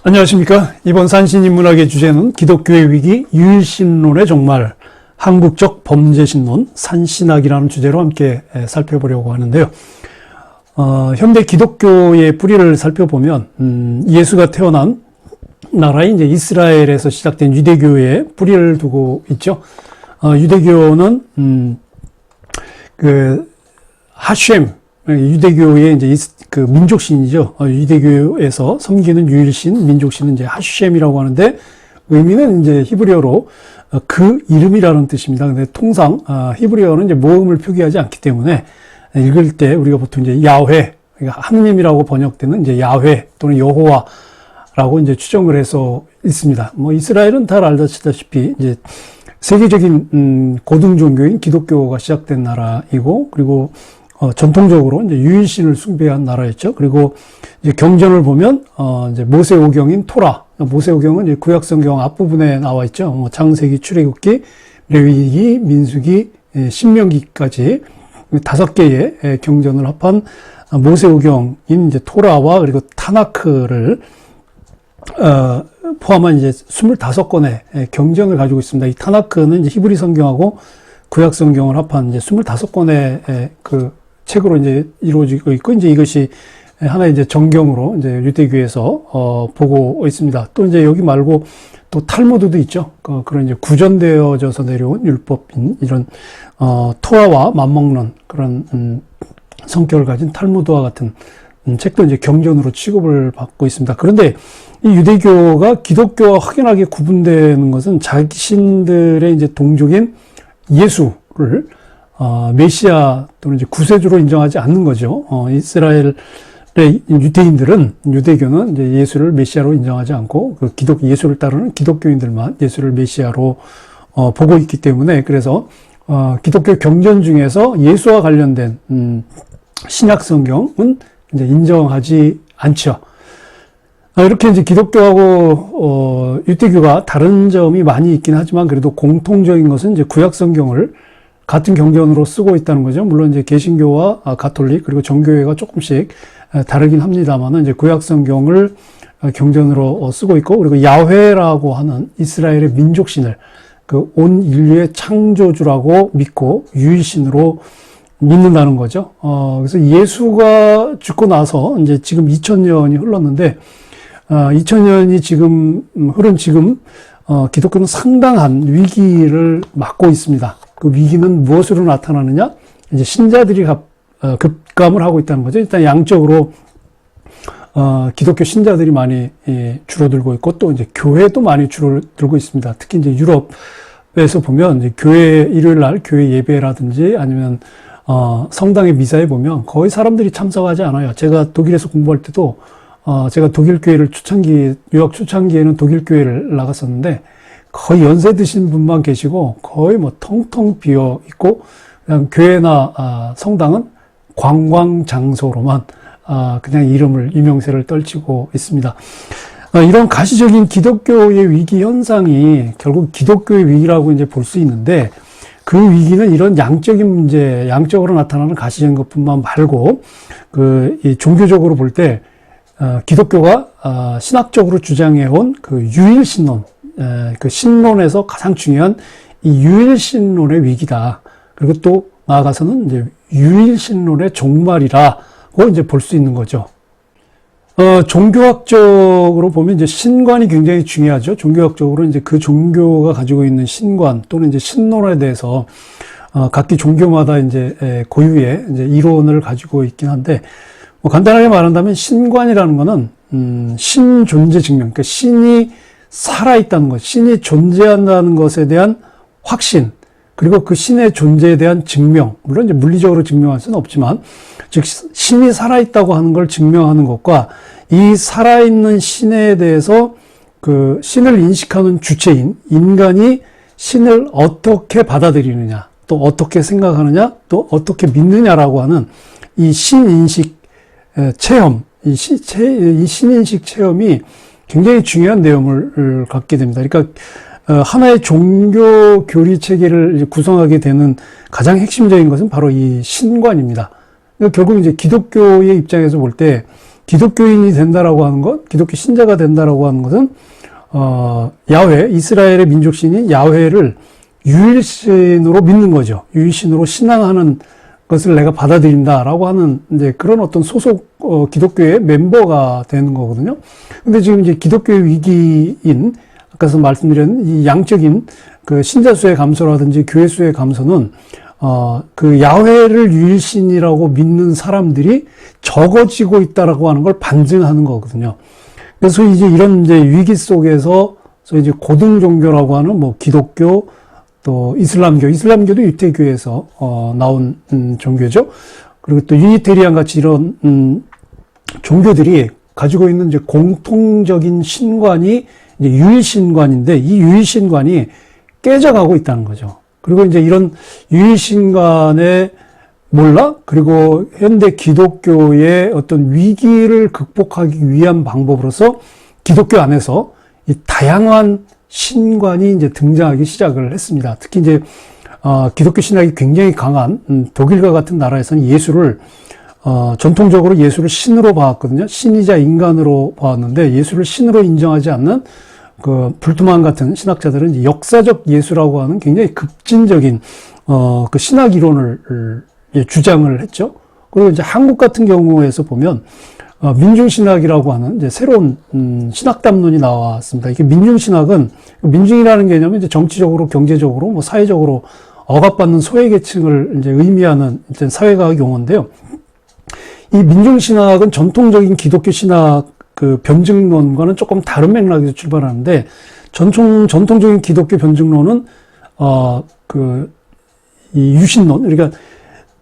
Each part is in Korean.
안녕하십니까. 이번 산신인문학의 주제는 기독교의 위기, 유일신론의 종말, 한국적 범죄신론, 산신학이라는 주제로 함께 살펴보려고 하는데요. 현대 기독교의 뿌리를 살펴보면 예수가 태어난 나라인 이제 이스라엘에서 시작된 유대교의 뿌리를 두고 있죠. 유대교는 하셴, 유대교의 이제 그 민족신이죠. 유대교에서 섬기는 유일신, 민족신은 이제 하셴이라고 하는데 의미는 이제 히브리어로 그 이름이라는 뜻입니다. 근데 통상 히브리어는 이제 모음을 표기하지 않기 때문에 읽을 때 우리가 보통 이제 야훼, 그러니까 하느님이라고 번역되는 이제 야훼 또는 여호와라고 이제 추정을 해서 있습니다. 뭐 이스라엘은 다 알다시피 이제 세계적인 고등 종교인 기독교가 시작된 나라이고, 그리고 전통적으로 이제 유일신을 숭배한 나라였죠. 그리고 이제 경전을 보면 이제 모세오경인 토라, 모세오경은 이제 구약성경 앞부분에 나와 있죠. 창세기, 출애굽기, 레위기, 민수기, 신명기까지 5개의 경전을 합한 모세오경인 이제 토라와 그리고 타나크를 포함한 이제 25권의 경전을 가지고 있습니다. 이 타나크는 이제 히브리 성경하고 구약 성경을 합한 이제 25권의 그 책으로 이제 이루어지고 있고, 이제 이것이 하나의 이제 정경으로 이제 유대교에서 보고 있습니다. 또 이제 여기 말고 또 탈무드도 있죠. 그런 이제 구전되어져서 내려온 율법인 이런 토라와 맞먹는 그런 성격을 가진 탈무드와 같은 책도 이제 경전으로 취급을 받고 있습니다. 그런데 이 유대교가 기독교와 확연하게 구분되는 것은 자신들의 이제 동족인 예수를 메시아 또는 이제 구세주로 인정하지 않는 거죠. 이스라엘의 유대인들은, 유대교는 이제 예수를 메시아로 인정하지 않고 그 예수를 따르는 기독교인들만 예수를 메시아로 보고 있기 때문에, 그래서 기독교 경전 중에서 예수와 관련된 신약 성경은 이제 인정하지 않죠. 이렇게 이제 기독교하고 유대교가 다른 점이 많이 있긴 하지만 그래도 공통적인 것은 이제 구약 성경을 같은 경전으로 쓰고 있다는 거죠. 물론 이제 개신교와 가톨릭 그리고 정교회가 조금씩 다르긴 합니다만은 이제 구약 성경을 경전으로 쓰고 있고, 그리고 야훼라고 하는 이스라엘의 민족신을 그 온 인류의 창조주라고 믿고 유일신으로 믿는다는 거죠. 그래서 예수가 죽고 나서 이제 지금 2000년이 흘렀는데 2000년이 지금 흐른 지금 기독교는 상당한 위기를 맞고 있습니다. 그 위기는 무엇으로 나타나느냐? 이제 신자들이 급감을 하고 있다는 거죠. 일단 양적으로 기독교 신자들이 많이 줄어들고 있고, 또 이제 교회도 많이 줄어들고 있습니다. 특히 이제 유럽에서 보면 이제 일요일 날 교회 예배라든지 아니면 성당의 미사에 보면 거의 사람들이 참석하지 않아요. 제가 독일에서 공부할 때도 제가 독일 교회를 유학 초창기에는 독일 교회를 나갔었는데 거의 연세 드신 분만 계시고 거의 뭐 텅텅 비어 있고, 그냥 교회나 성당은 관광 장소로만 그냥 이명세를 떨치고 있습니다. 이런 가시적인 기독교의 위기 현상이 결국 기독교의 위기라고 이제 볼 수 있는데, 그 위기는 이런 양적인 문제, 양적으로 나타나는 가시적인 것뿐만 말고 이 종교적으로 볼 때 기독교가 신학적으로 주장해온 그 유일신론, 그 신론에서 가장 중요한 이 유일신론의 위기다. 그리고 또 나아가서는 이제 유일신론의 종말이라고 이제 볼 수 있는 거죠. 종교학적으로 보면 이제 신관이 굉장히 중요하죠. 종교학적으로 이제 그 종교가 가지고 있는 신관 또는 이제 신론에 대해서 각기 종교마다 이제 고유의 이제 이론을 가지고 있긴 한데, 뭐 간단하게 말한다면 신관이라는 거는 신존재 증명, 그러니까 신이 살아있다는 것, 신이 존재한다는 것에 대한 확신, 그리고 그 신의 존재에 대한 증명, 물론 이제 물리적으로 증명할 수는 없지만, 즉 신이 살아있다고 하는 걸 증명하는 것과 이 살아있는 신에 대해서 그 신을 인식하는 주체인 인간이 신을 어떻게 받아들이느냐, 또 어떻게 생각하느냐, 또 어떻게 믿느냐라고 하는 이 신인식 체험, 이 신인식 체험이 굉장히 중요한 내용을 갖게 됩니다. 그러니까 하나의 종교 교리 체계를 구성하게 되는 가장 핵심적인 것은 바로 이 신관입니다. 그러니까 결국 이제 기독교의 입장에서 볼 때 기독교인이 된다라고 하는 것, 기독교 신자가 된다라고 하는 것은 야훼, 이스라엘의 민족신인 야훼를 유일신으로 믿는 거죠. 유일신으로 신앙하는 것을 내가 받아들인다라고 하는 이제 그런 어떤 소속 기독교의 멤버가 되는 거거든요. 근데 지금 이제 기독교의 위기인 아까서 말씀드린 이 양적인 그 신자 수의 감소라든지 교회 수의 감소는 그 야훼를 유일신이라고 믿는 사람들이 적어지고 있다라고 하는 걸 반증하는 거거든요. 그래서 이제 이런 이제 위기 속에서 이제 고등 종교라고 하는 뭐 기독교 또 이슬람교도 유태교에서 나온 종교죠. 그리고 또 유니테리안 같이 이런 종교들이 가지고 있는 이제 공통적인 신관이 이제 유일신관인데 이 유일신관이 깨져가고 있다는 거죠. 그리고 이제 이런 유일신관의 몰라? 그리고 현대 기독교의 어떤 위기를 극복하기 위한 방법으로서 기독교 안에서 이 다양한 신관이 이제 등장하기 시작을 했습니다. 특히 이제 기독교 신학이 굉장히 강한 독일과 같은 나라에서는 예수를 전통적으로 예수를 신으로 봐왔거든요. 신이자 인간으로 봐왔는데 예수를 신으로 인정하지 않는 그 불트만 같은 신학자들은 이제 역사적 예수라고 하는 굉장히 급진적인 그 신학 이론을 주장을 했죠. 그리고 이제 한국 같은 경우에서 보면 민중신학이라고 하는 이제 새로운 신학담론이 나왔습니다. 이게 민중신학은 민중이라는 개념은 이제 정치적으로, 경제적으로, 뭐 사회적으로 억압받는 소외계층을 이제 의미하는 이제 사회과학 용어인데요. 이 민중신학은 전통적인 기독교 신학 그 변증론과는 조금 다른 맥락에서 출발하는데 전통적인 기독교 변증론은 이 유신론, 그러니까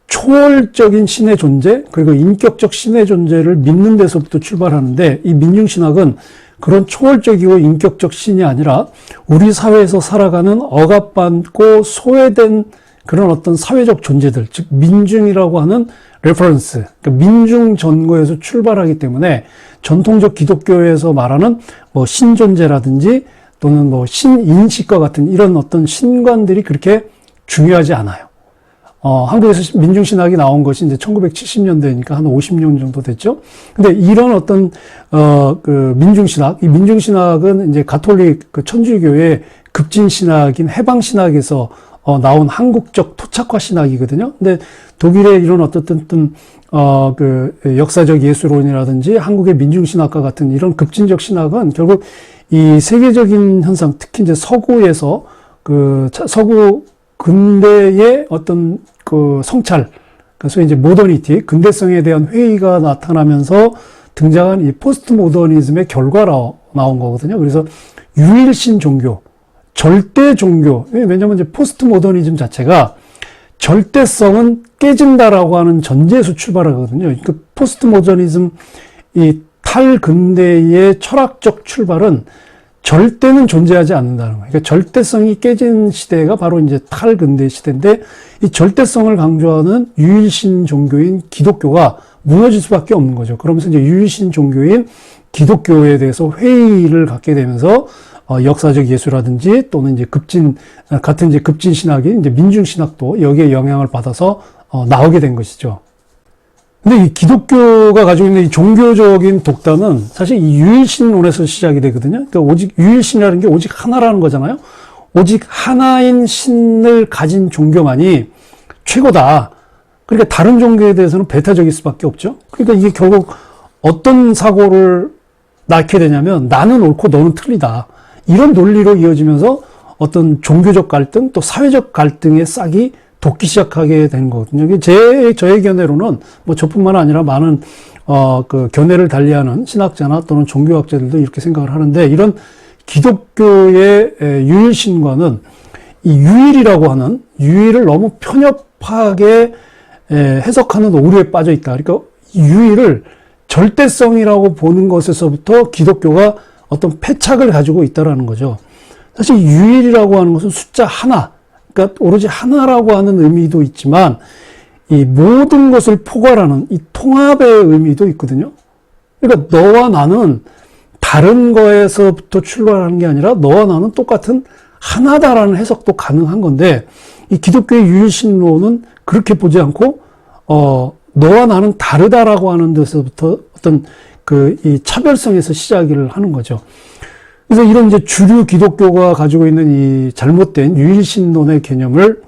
초월적인 신의 존재, 그리고 인격적 신의 존재를 믿는 데서부터 출발하는데 이 민중신학은 그런 초월적이고 인격적 신이 아니라 우리 사회에서 살아가는 억압받고 소외된 그런 어떤 사회적 존재들, 즉 민중이라고 하는 레퍼런스, 그러니까 민중 전거에서 출발하기 때문에 전통적 기독교에서 말하는 뭐 신존재라든지 또는 뭐 신인식과 같은 이런 어떤 신관들이 그렇게 중요하지 않아요. 한국에서 민중신학이 나온 것이 이제 1970년대니까 한 50년 정도 됐죠. 근데 이런 어떤, 그 민중신학, 이 민중신학은 이제 가톨릭 그 천주교의 급진신학인 해방신학에서 나온 한국적 토착화 신학이거든요. 근데 독일의 이런 어떤, 그 역사적 예수론이라든지 한국의 민중신학과 같은 이런 급진적 신학은 결국 이 세계적인 현상, 특히 이제 서구에서 서구 근대의 어떤 그 성찰, 그래서 이제 모더니티, 근대성에 대한 회의가 나타나면서 등장한 이 포스트 모더니즘의 결과로 나온 거거든요. 그래서 유일신 종교, 절대 종교, 왜냐하면 이제 포스트 모더니즘 자체가 절대성은 깨진다라고 하는 전제에서 출발하거든요. 그 포스트 모더니즘, 이 탈근대의 철학적 출발은 절대는 존재하지 않는다는 거예요. 그러니까 절대성이 깨진 시대가 바로 이제 탈근대 시대인데 이 절대성을 강조하는 유일신 종교인 기독교가 무너질 수밖에 없는 거죠. 그러면서 이제 유일신 종교인 기독교에 대해서 회의를 갖게 되면서 역사적 예수라든지 또는 이제 같은 이제 급진 신학인 이제 민중 신학도 여기에 영향을 받아서 나오게 된 것이죠. 근데 이 기독교가 가지고 있는 이 종교적인 독단은 사실 이 유일신론에서 시작이 되거든요. 그러니까 오직 유일신이라는 게 오직 하나라는 거잖아요. 오직 하나인 신을 가진 종교만이 최고다. 그러니까 다른 종교에 대해서는 배타적일 수밖에 없죠. 그러니까 이게 결국 어떤 사고를 낳게 되냐면 나는 옳고 너는 틀리다. 이런 논리로 이어지면서 어떤 종교적 갈등 또 사회적 갈등의 싹이 돋기 시작하게 되는 거거든요. 저의 견해로는 뭐 저뿐만 아니라 많은 그 견해를 달리하는 신학자나 또는 종교학자들도 이렇게 생각을 하는데 이런 기독교의 유일신과는 이 유일이라고 하는 유일을 너무 편협하게 해석하는 오류에 빠져 있다. 그러니까 유일을 절대성이라고 보는 것에서부터 기독교가 어떤 패착을 가지고 있다라는 거죠. 사실 유일이라고 하는 것은 숫자 하나, 그러니까 오로지 하나라고 하는 의미도 있지만 이 모든 것을 포괄하는 이 통합의 의미도 있거든요. 그러니까 너와 나는 다른 거에서부터 출발하는 게 아니라 너와 나는 똑같은 하나다라는 해석도 가능한 건데 이 기독교의 유일신론은 그렇게 보지 않고 너와 나는 다르다라고 하는 데서부터 어떤 이 차별성에서 시작을 하는 거죠. 그래서 이런 이제 주류 기독교가 가지고 있는 이 잘못된 유일신론의 개념을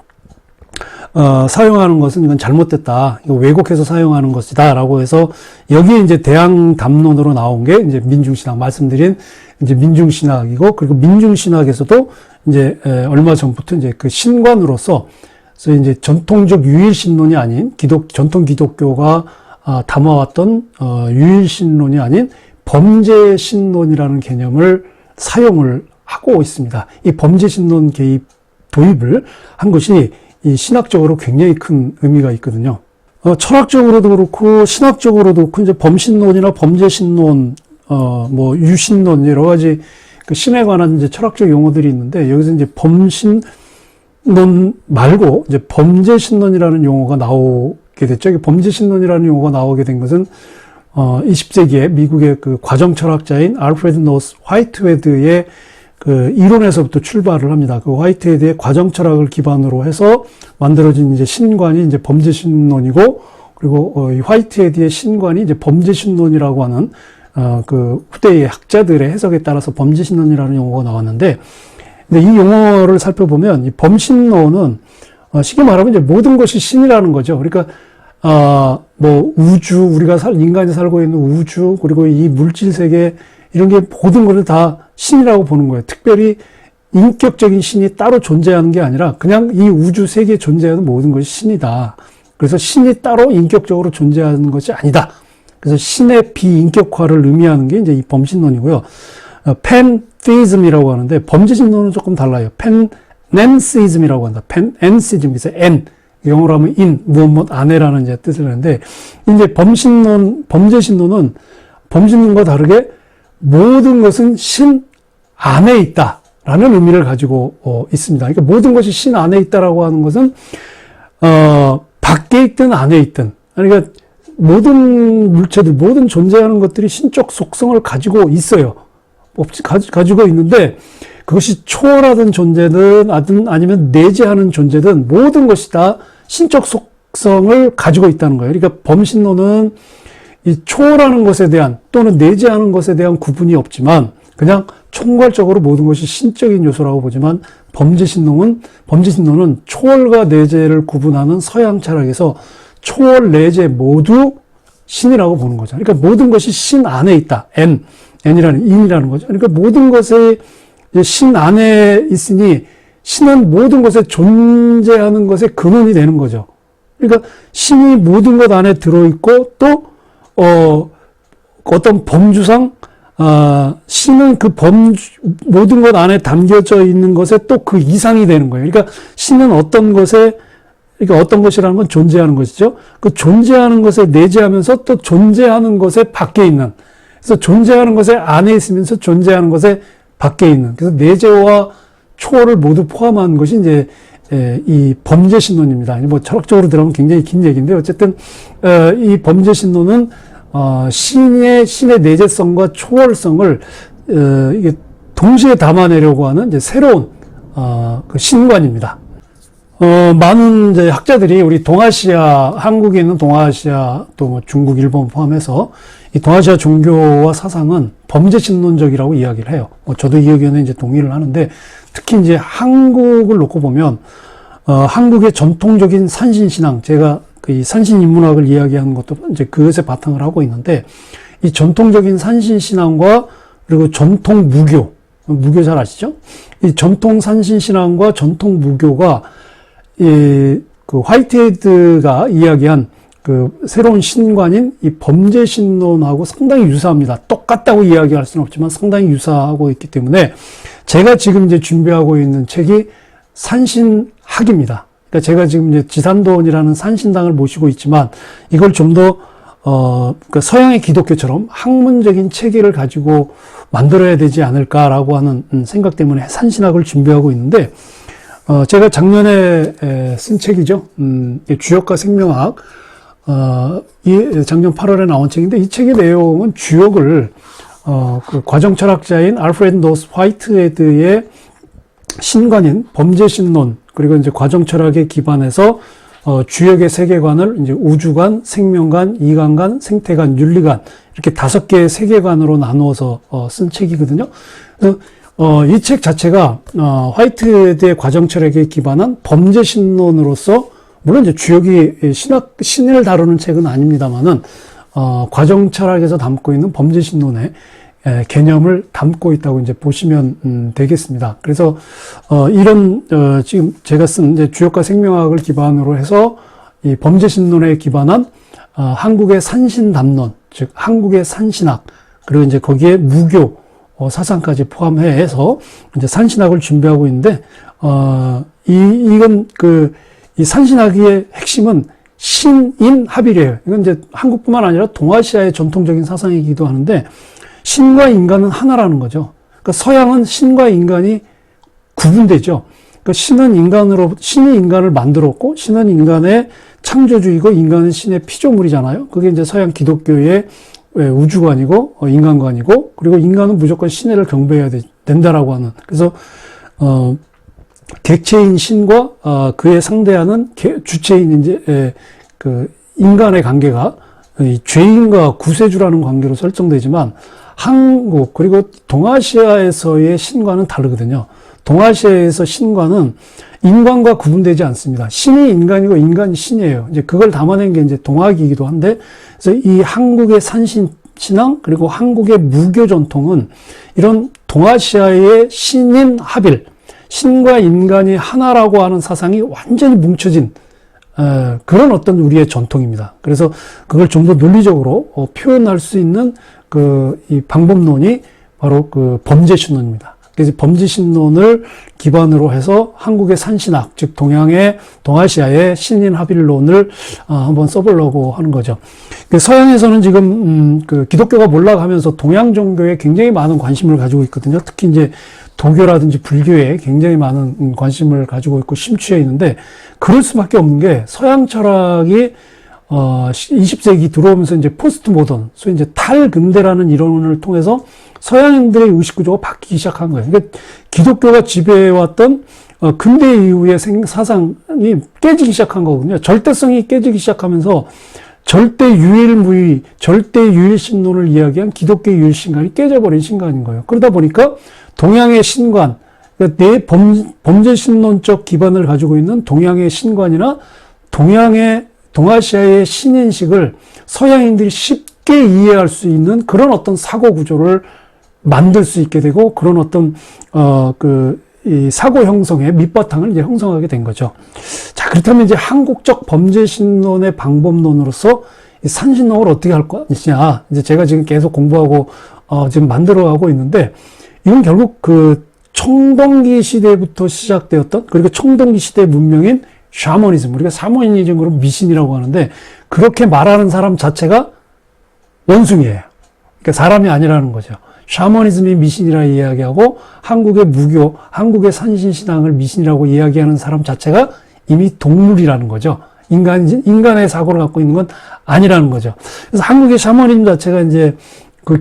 사용하는 것은 이건 잘못됐다. 이거 왜곡해서 사용하는 것이다. 라고 해서 여기에 이제 대항 담론으로 나온 게 이제 민중신학, 말씀드린 이제 민중신학이고, 그리고 민중신학에서도 이제 얼마 전부터 이제 그 신관으로서, 그래서 이제 전통적 유일신론이 아닌 전통 기독교가 담아왔던 유일신론이 아닌 범죄신론이라는 개념을 사용을 하고 있습니다. 이 범죄신론 도입을 한 것이 이 신학적으로 굉장히 큰 의미가 있거든요. 철학적으로도 그렇고 신학적으로도 그렇고 이제 범신론이나 범죄신론, 뭐 유신론 여러 가지 그 신에 관한 이제 철학적 용어들이 있는데 여기서 이제 범신론 말고 이제 범죄신론이라는 용어가 나오게 됐죠. 범죄신론이라는 용어가 나오게 된 것은 20세기에 미국의 그 과정 철학자인 알프레드 노스 화이트헤드의 그 이론에서부터 출발을 합니다. 그 화이트헤드의 과정 철학을 기반으로 해서 만들어진 이제 신관이 이제 범죄신론이고, 그리고 이 화이트헤드의 신관이 이제 범죄신론이라고 하는 그 후대의 학자들의 해석에 따라서 범죄신론이라는 용어가 나왔는데, 근데 이 용어를 살펴보면 이 범신론은 쉽게 말하면 이제 모든 것이 신이라는 거죠. 그러니까 뭐 우주, 인간이 살고 있는 우주, 그리고 이 물질 세계, 이런 게 모든 것을 다 신이라고 보는 거예요. 특별히 인격적인 신이 따로 존재하는 게 아니라 그냥 이 우주 세계에 존재하는 모든 것이 신이다. 그래서 신이 따로 인격적으로 존재하는 것이 아니다. 그래서 신의 비인격화를 의미하는 게 이제 이 범신론이고요. 팬테이즘이라고 하는데 범죄신론은 조금 달라요. 팬넨시즘이라고 한다. 팬넨시즘, 그래서 N. 영어로 하면 in, 무엇 안에라는 이제 뜻을 하는데, 이제 범죄신론은 범신론과 다르게 모든 것은 신 안에 있다라는 의미를 가지고 있습니다. 그러니까 모든 것이 신 안에 있다라고 하는 것은 밖에 있든 안에 있든, 그러니까 모든 물체들, 모든 존재하는 것들이 신적 속성을 가지고 있어요. 가지고 있는데 그것이 초월하던 존재든 아니면 내재하는 존재든 모든 것이 다 신적 속성을 가지고 있다는 거예요. 그러니까 범신론은 이 초월하는 것에 대한 또는 내재하는 것에 대한 구분이 없지만 그냥 총괄적으로 모든 것이 신적인 요소라고 보지만 범죄신론은 초월과 내재를 구분하는 서양 철학에서 초월, 내재 모두 신이라고 보는 거죠. 그러니까 모든 것이 신 안에 있다. 인이라는 거죠. 그러니까 모든 것에 신 안에 있으니 신은 모든 것에 존재하는 것의 근원이 되는 거죠. 그러니까 신이 모든 것 안에 들어있고 또 어떤 범주상 신은 그 모든 것 안에 담겨져 있는 것에 또 그 이상이 되는 거예요. 그러니까 신은 그러니까 어떤 것이라는 건 존재하는 것이죠. 그 존재하는 것에 내재하면서 또 존재하는 것에 밖에 있는, 그래서 존재하는 것에 안에 있으면서 존재하는 것에 밖에 있는, 그래서 내재와 초월을 모두 포함한 것이 이제 이 범죄신론입니다. 뭐 철학적으로 들어가면 굉장히 긴 얘기인데 어쨌든 이 범죄신론은 신의 내재성과 초월성을 이게 동시에 담아내려고 하는 이제 새로운 그 신관입니다. 많은 이제 학자들이 우리 동아시아, 한국에 있는 동아시아, 또 뭐 중국, 일본 포함해서 이 동아시아 종교와 사상은 범죄신론적이라고 이야기를 해요. 저도 이 의견에 이제 동의를 하는데, 특히 이제 한국을 놓고 보면, 한국의 전통적인 산신신앙, 제가 이 산신인문학을 이야기하는 것도 이제 그것에 바탕을 하고 있는데, 이 전통적인 산신신앙과 그리고 전통 무교 잘 아시죠? 이 전통 산신신앙과 전통 무교가 그 화이트헤드가 이야기한 그 새로운 신관인 이 범죄신론하고 상당히 유사합니다. 똑같다고 이야기할 수는 없지만 상당히 유사하고 있기 때문에 제가 지금 이제 준비하고 있는 책이 산신학입니다. 그러니까 제가 지금 이제 지산돈이라는 산신당을 모시고 있지만 이걸 좀 더 그러니까 서양의 기독교처럼 학문적인 체계를 가지고 만들어야 되지 않을까라고 하는 생각 때문에 산신학을 준비하고 있는데, 제가 작년에 쓴 책이죠. 주역과 생명학. 작년 8월에 나온 책인데, 이 책의 내용은 주역을, 그 과정 철학자인 알프레드 노스 화이트헤드의 신관인 범죄신론, 그리고 이제 과정 철학에 기반해서, 주역의 세계관을 이제 우주관, 생명관, 이관관, 생태관, 윤리관 이렇게 5개의 세계관으로 나누어서 쓴 책이거든요. 그래서 이 책 자체가 화이트헤드의 과정철학에 기반한 범죄 신론으로서 물론 이제 주역이 신을 다루는 책은 아닙니다만은 과정철학에서 담고 있는 범죄 신론의 개념을 담고 있다고 이제 보시면 되겠습니다. 그래서 이런 지금 제가 쓴 이제 주역과 생명학을 기반으로 해서 이 범죄 신론에 기반한 한국의 산신담론, 즉 한국의 산신학, 그리고 이제 거기에 무교 사상까지 포함해서 이제 산신학을 준비하고 있는데 이건 이 산신학의 핵심은 신인합일이에요. 이건 이제 한국뿐만 아니라 동아시아의 전통적인 사상이기도 하는데 신과 인간은 하나라는 거죠. 그러니까 서양은 신과 인간이 구분되죠. 그러니까 신이 인간을 만들었고, 신은 인간의 창조주이고, 인간은 신의 피조물이잖아요. 그게 이제 서양 기독교의 우주관이고, 인간관이고, 그리고 인간은 무조건 신을 경배해야 된다라고 하는. 그래서, 객체인 신과, 그에 상대하는 주체인 이제, 인간의 관계가 죄인과 구세주라는 관계로 설정되지만, 한국 그리고 동아시아에서의 신과는 다르거든요. 동아시아에서 신과는 인간과 구분되지 않습니다. 신이 인간이고 인간이 신이에요. 이제 그걸 담아낸 게 이제 동학이기도 한데, 그래서 이 한국의 산신신앙 그리고 한국의 무교 전통은 이런 동아시아의 신인 합일, 신과 인간이 하나라고 하는 사상이 완전히 뭉쳐진 그런 어떤 우리의 전통입니다. 그래서 그걸 좀 더 논리적으로 표현할 수 있는 이 방법론이 바로 범죄신론입니다. 그래서 범죄신론을 기반으로 해서 한국의 산신학, 즉 동아시아의 신인합일론을 한번 써보려고 하는 거죠. 서양에서는 지금 기독교가 몰락하면서 동양 종교에 굉장히 많은 관심을 가지고 있거든요. 특히 이제 도교라든지 불교에 굉장히 많은 관심을 가지고 있고 심취해 있는데, 그럴 수밖에 없는 게 서양 철학이 20세기 들어오면서 이제 포스트 모던, 소위 이제 탈근대라는 이론을 통해서 서양인들의 의식 구조가 바뀌기 시작한 거예요. 그러니까 기독교가 지배해왔던 근대 이후의 사상이 깨지기 시작한 거거든요. 절대성이 깨지기 시작하면서 절대 유일무의, 절대 유일신론을 이야기한 기독교의 유일신간이 깨져버린 신간인 거예요. 그러다 보니까 동양의 신관, 그러니까 범죄신론적 기반을 가지고 있는 동양의 신관이나 동아시아의 신인식을 서양인들이 쉽게 이해할 수 있는 그런 어떤 사고 구조를 만들 수 있게 되고, 그런 어떤 이 사고 형성의 밑바탕을 이제 형성하게 된 거죠. 자, 그렇다면 이제 한국적 범죄신론의 방법론으로서 이 산신론을 어떻게 할 것이냐, 이제 제가 지금 계속 공부하고 지금 만들어가고 있는데, 이건 결국 청동기 시대부터 시작되었던, 그리고 청동기 시대 문명인 샤머니즘, 우리가 샤머니즘으로 미신이라고 하는데, 그렇게 말하는 사람 자체가 원숭이에요. 그러니까 사람이 아니라는 거죠. 샤머니즘이 미신이라 이야기하고, 한국의 무교, 한국의 산신신앙을 미신이라고 이야기하는 사람 자체가 이미 동물이라는 거죠. 인간의 사고를 갖고 있는 건 아니라는 거죠. 그래서 한국의 샤머니즘 자체가 이제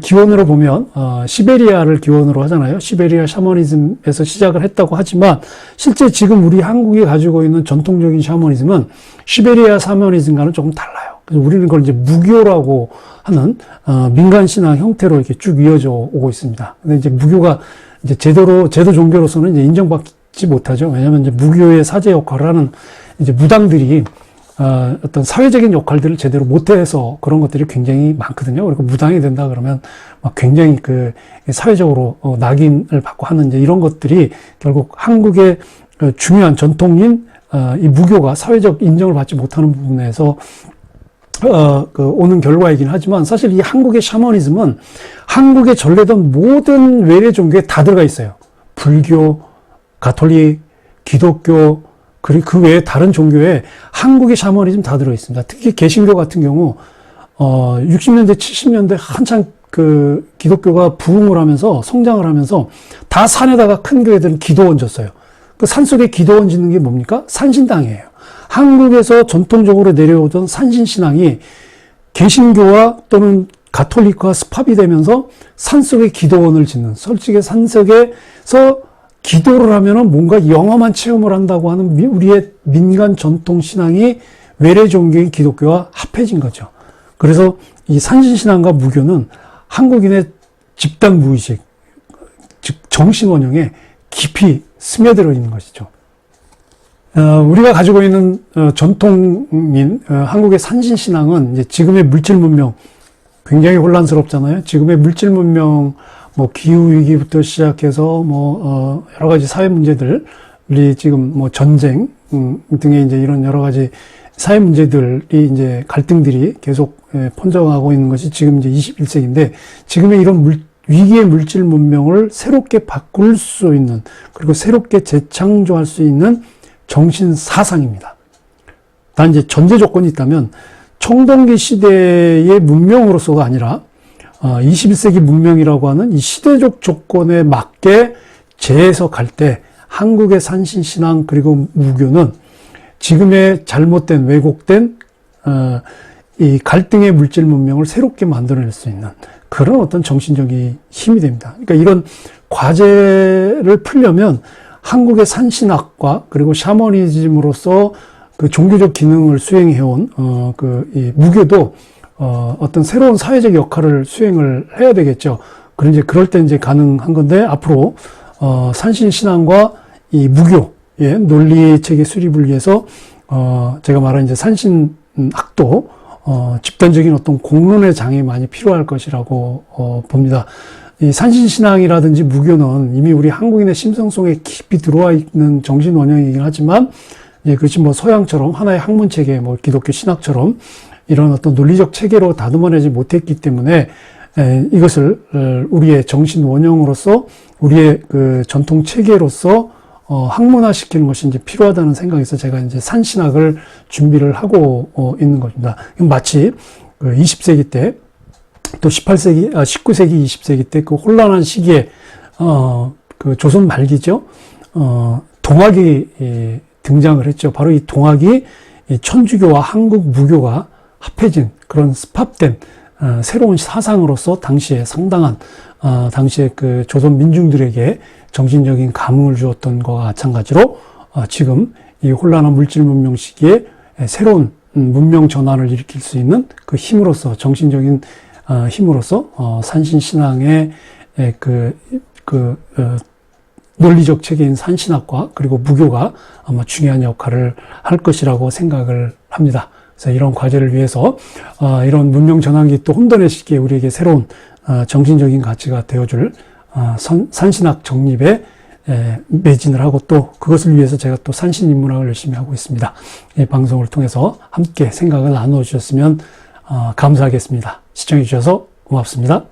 기원으로 보면 시베리아를 기원으로 하잖아요. 시베리아 샤머니즘에서 시작을 했다고 하지만, 실제 지금 우리 한국이 가지고 있는 전통적인 샤머니즘은 시베리아 샤머니즘과는 조금 달라요. 그래서 우리는 그걸 이제 무교라고 하는 민간 신앙 형태로 이렇게 쭉 이어져 오고 있습니다. 근데 이제 무교가 이제 제도 종교로서는 이제 인정받지 못하죠. 왜냐하면 이제 무교의 사제 역할을 하는 이제 무당들이 어떤 사회적인 역할들을 제대로 못해서 그런 것들이 굉장히 많거든요. 그리고 무당이 된다 그러면 막 굉장히 사회적으로 낙인을 받고 하는 이제 이런 것들이 결국 한국의 중요한 전통인 이 무교가 사회적 인정을 받지 못하는 부분에서 오는 결과이긴 하지만, 사실 이 한국의 샤머니즘은 한국에 전래던 모든 외래 종교에 다 들어가 있어요. 불교, 가톨릭, 기독교, 그리고 그 외에 다른 종교에 한국의 샤머니즘 다 들어 있습니다. 특히 개신교 같은 경우 60년대, 70년대 한창 기독교가 부흥을 하면서 성장을 하면서 다 산에다가 큰 교회들은 기도원 졌어요. 그 산속에 기도원 짓는 게 뭡니까? 산신당이에요. 한국에서 전통적으로 내려오던 산신신앙이 개신교와 또는 가톨릭과 스팝이 되면서 산속에 기도원을 짓는, 솔직히 산속에서 기도를 하면은 뭔가 영험한 체험을 한다고 하는 우리의 민간 전통 신앙이 외래 종교인 기독교와 합해진 거죠. 그래서 이 산신신앙과 무교는 한국인의 집단 무의식, 즉 정신원형에 깊이 스며들어 있는 것이죠. 우리가 가지고 있는 전통민 한국의 산신신앙은 이제 지금의 물질 문명 굉장히 혼란스럽잖아요. 지금의 물질 문명, 뭐 기후 위기부터 시작해서 뭐 여러 가지 사회 문제들, 우리 지금 뭐 전쟁 등의 이제 이런 여러 가지 사회 문제들이 이제 갈등들이 계속 번져가고 있는 것이 지금 이제 21세기인데, 지금의 이런 위기의 물질 문명을 새롭게 바꿀 수 있는, 그리고 새롭게 재창조할 수 있는 정신 사상입니다. 단 이제 전제 조건이 있다면, 청동기 시대의 문명으로서가 아니라 21세기 문명이라고 하는 이 시대적 조건에 맞게 재해석할 때 한국의 산신신앙 그리고 무교는 지금의 잘못된 왜곡된 이 갈등의 물질 문명을 새롭게 만들어낼 수 있는 그런 어떤 정신적인 힘이 됩니다. 그러니까 이런 과제를 풀려면 한국의 산신학과 그리고 샤머니즘으로서 그 종교적 기능을 수행해온 이 무교도 어떤 새로운 사회적 역할을 수행을 해야 되겠죠. 그럴 때 이제 가능한 건데, 앞으로 산신신앙과 이 무교의 논리 체계 수립을 위해서 제가 말한 이제 산신학도 집단적인 어떤 공론의 장이 많이 필요할 것이라고 봅니다. 이 산신신앙이라든지 무교는 이미 우리 한국인의 심성 속에 깊이 들어와 있는 정신 원형이긴 하지만, 그것이 뭐 서양처럼 하나의 학문 체계, 뭐 기독교 신학처럼 이런 어떤 논리적 체계로 다듬어내지 못했기 때문에 이것을 우리의 정신 원형으로서, 우리의 그 전통 체계로서 학문화시키는 것이 이제 필요하다는 생각에서 제가 이제 산신학을 준비를 하고 있는 겁니다. 마치 그 20세기 때, 또 19세기, 20세기 때 그 혼란한 시기에 그 조선 말기죠. 동학이 등장을 했죠. 바로 이 동학이 천주교와 한국 무교가 합해진 그런 스팝된 새로운 사상으로서 당시에 상당한 당시에 그 조선 민중들에게 정신적인 감흥을 주었던 것과 마찬가지로 지금 이 혼란한 물질 문명 시기에 새로운 문명 전환을 일으킬 수 있는 그 힘으로서, 정신적인 힘으로서 산신신앙의 논리적 체계인 산신학과 그리고 무교가 아마 중요한 역할을 할 것이라고 생각을 합니다. 그래서 이런 과제를 위해서 이런 문명 전환기 또 혼돈의 시기에 우리에게 새로운 정신적인 가치가 되어줄 산신학 정립에 매진을 하고, 또 그것을 위해서 제가 또 산신인문학을 열심히 하고 있습니다. 이 방송을 통해서 함께 생각을 나누어 주셨으면 감사하겠습니다. 시청해 주셔서 고맙습니다.